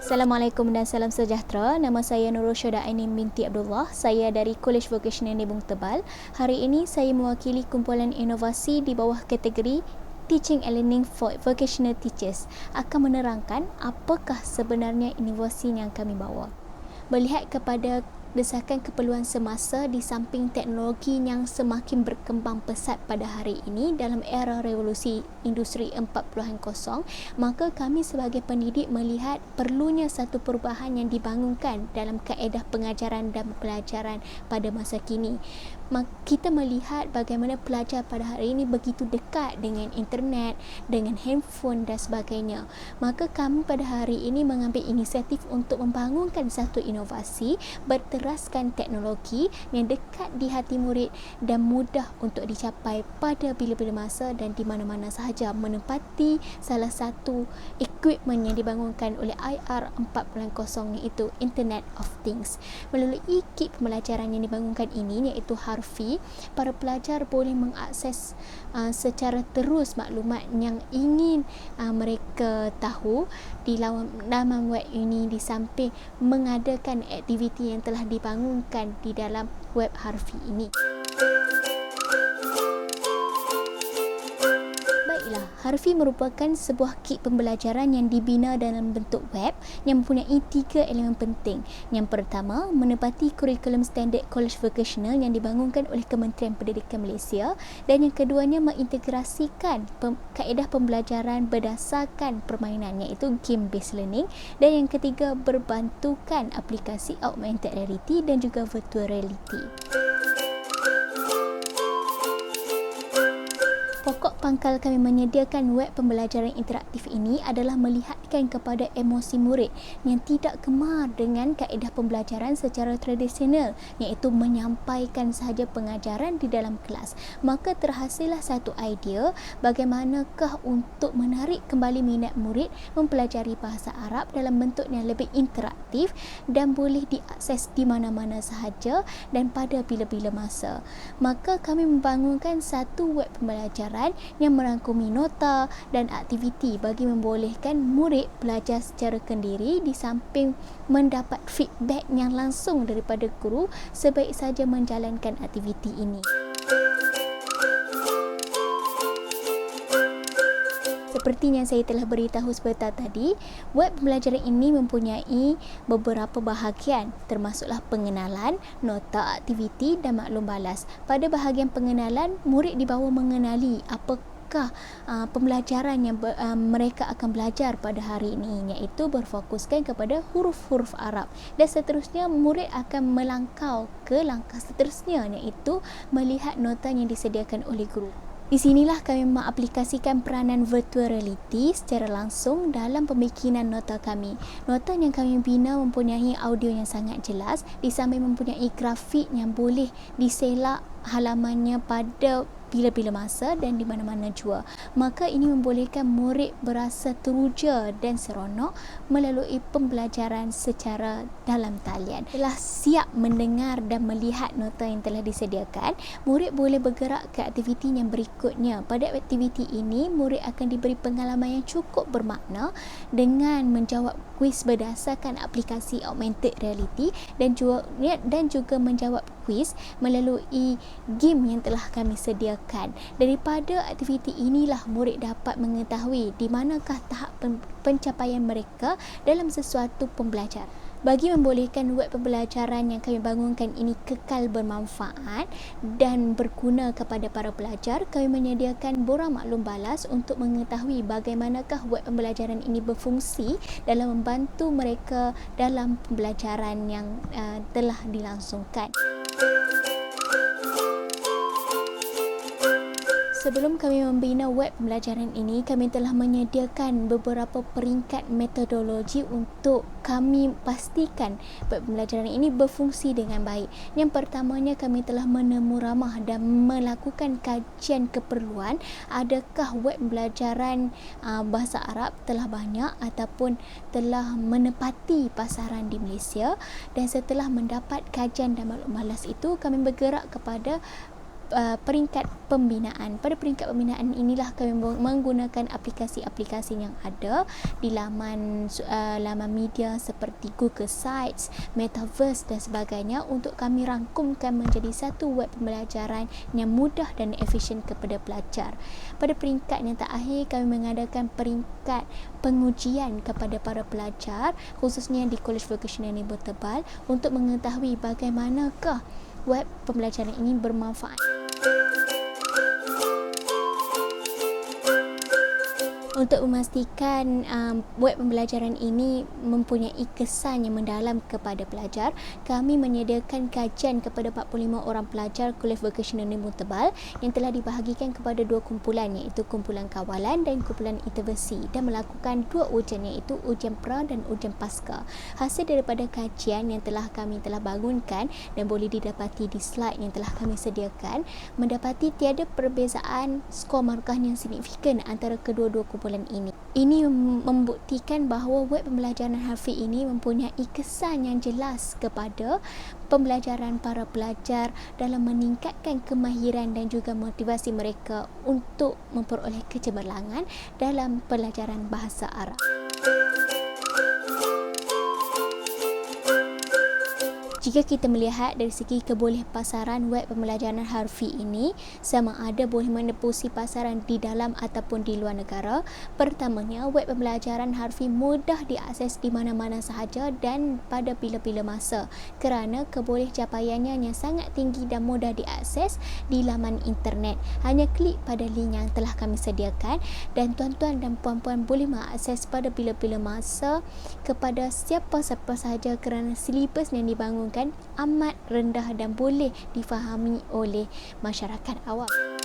Assalamualaikum dan salam sejahtera. Nama saya Nurul Syada Ainim binti Abdullah. Saya dari Kolej Vocasional Nebung Tebal. Hari ini saya mewakili kumpulan inovasi di bawah kategori Teaching and Learning for Vocational Teachers akan menerangkan apakah sebenarnya inovasi yang kami bawa. Melihat kepada desakan keperluan semasa di samping teknologi yang semakin berkembang pesat pada hari ini dalam era revolusi industri 4.0, maka kami sebagai pendidik melihat perlunya satu perubahan yang dibangunkan dalam kaedah pengajaran dan pelajaran pada masa kini. Kita melihat bagaimana pelajar pada hari ini begitu dekat dengan internet, dengan handphone dan sebagainya. Maka kami pada hari ini mengambil inisiatif untuk membangunkan satu inovasi berteraskan teknologi yang dekat di hati murid dan mudah untuk dicapai pada bila-bila masa dan di mana-mana sahaja, menempati salah satu equipment yang dibangunkan oleh IR 4.0 iaitu Internet of Things. Melalui kit pembelajaran yang dibangunkan ini iaitu Harfi, para pelajar boleh mengakses secara terus maklumat yang ingin mereka tahu di laman web ini, di samping mengadakan aktiviti yang telah dibangunkan di dalam web Harfi ini. Harfi merupakan sebuah kit pembelajaran yang dibina dalam bentuk web yang mempunyai 3 elemen penting. Yang pertama, menepati kurikulum standard Kolej Vocasional yang dibangunkan oleh Kementerian Pendidikan Malaysia, dan yang keduanya mengintegrasikan kaedah pembelajaran berdasarkan permainan iaitu game based learning, dan yang ketiga berbantukan aplikasi augmented reality dan juga virtual reality. Pokok pangkal kami menyediakan web pembelajaran interaktif ini adalah melihatkan kepada emosi murid yang tidak gemar dengan kaedah pembelajaran secara tradisional, iaitu menyampaikan sahaja pengajaran di dalam kelas. Maka terhasillah satu idea bagaimanakah untuk menarik kembali minat murid mempelajari bahasa Arab dalam bentuk yang lebih interaktif dan boleh diakses di mana-mana sahaja dan pada bila-bila masa. Maka kami membangunkan satu web pembelajaran yang merangkumi nota dan aktiviti bagi membolehkan murid belajar secara kendiri di samping mendapat feedback yang langsung daripada guru sebaik saja menjalankan aktiviti ini. Seperti yang saya telah beritahu sebentar tadi, web pembelajaran ini mempunyai beberapa bahagian, termasuklah pengenalan, nota aktiviti dan maklum balas. Pada bahagian pengenalan, murid dibawa mengenali apakah pembelajaran yang mereka akan belajar pada hari ini, iaitu berfokuskan kepada huruf-huruf Arab, dan seterusnya murid akan melangkau ke langkah seterusnya, iaitu melihat nota yang disediakan oleh guru. Di sinilah kami mengaplikasikan peranan virtual reality secara langsung dalam pembikinan nota kami. Nota yang kami bina mempunyai audio yang sangat jelas, di samping mempunyai grafik yang boleh diselak halamannya pada bila-bila masa dan di mana-mana jua. Maka ini membolehkan murid berasa teruja dan seronok melalui pembelajaran secara dalam talian. Setelah siap mendengar dan melihat nota yang telah disediakan, murid boleh bergerak ke aktiviti yang berikutnya. Pada aktiviti ini, murid akan diberi pengalaman yang cukup bermakna dengan menjawab kuis berdasarkan aplikasi augmented reality dan juga menjawab kuis melalui game yang telah kami sediakan. Daripada aktiviti inilah murid dapat mengetahui di manakah tahap pencapaian mereka dalam sesuatu pembelajaran. Bagi membolehkan web pembelajaran yang kami bangunkan ini kekal bermanfaat dan berguna kepada para pelajar, kami menyediakan borang maklum balas untuk mengetahui bagaimanakah web pembelajaran ini berfungsi dalam membantu mereka dalam pembelajaran yang telah dilangsungkan. Sebelum kami membina web pembelajaran ini, kami telah menyediakan beberapa peringkat metodologi untuk kami pastikan web pembelajaran ini berfungsi dengan baik. Yang pertamanya, kami telah menemu ramah dan melakukan kajian keperluan adakah web pembelajaran bahasa Arab telah banyak ataupun telah menepati pasaran di Malaysia. Dan setelah mendapat kajian dan maklum balas itu, kami bergerak kepada peringkat pembinaan. Pada peringkat pembinaan inilah kami menggunakan aplikasi-aplikasi yang ada di laman media seperti Google Sites, Metaverse dan sebagainya untuk kami rangkumkan menjadi satu web pembelajaran yang mudah dan efisien kepada pelajar. Pada peringkat yang terakhir, kami mengadakan peringkat pengujian kepada para pelajar khususnya di College Vocational Nibur Tebal untuk mengetahui bagaimanakah web pembelajaran ini bermanfaat. Untuk memastikan web pembelajaran ini mempunyai kesan yang mendalam kepada pelajar, kami menyediakan kajian kepada 45 orang pelajar College Vocational Nibur Tebal yang telah dibahagikan kepada dua kumpulan, iaitu kumpulan kawalan dan kumpulan intervensi, dan melakukan dua ujian, iaitu ujian pra dan ujian pasca. Hasil daripada kajian yang kami telah bangunkan dan boleh didapati di slide yang telah kami sediakan, mendapati tiada perbezaan skor markah yang signifikan antara kedua-dua kumpulan ini. Ini membuktikan bahawa web pembelajaran harfi ini mempunyai kesan yang jelas kepada pembelajaran para pelajar dalam meningkatkan kemahiran dan juga motivasi mereka untuk memperoleh kecemerlangan dalam pelajaran bahasa Arab. Jika kita melihat dari segi kebolehpasaran web pembelajaran harfi ini, sama ada boleh menempusi pasaran di dalam ataupun di luar negara. Pertamanya, web pembelajaran harfi mudah diakses di mana-mana sahaja dan pada bila-bila masa kerana kebolehcapaiannya yang sangat tinggi dan mudah diakses di laman internet. Hanya klik pada link yang telah kami sediakan dan tuan-tuan dan puan-puan boleh mengakses pada bila-bila masa kepada siapa-siapa sahaja kerana silibus yang dibangunkan amat rendah dan boleh difahami oleh masyarakat awam.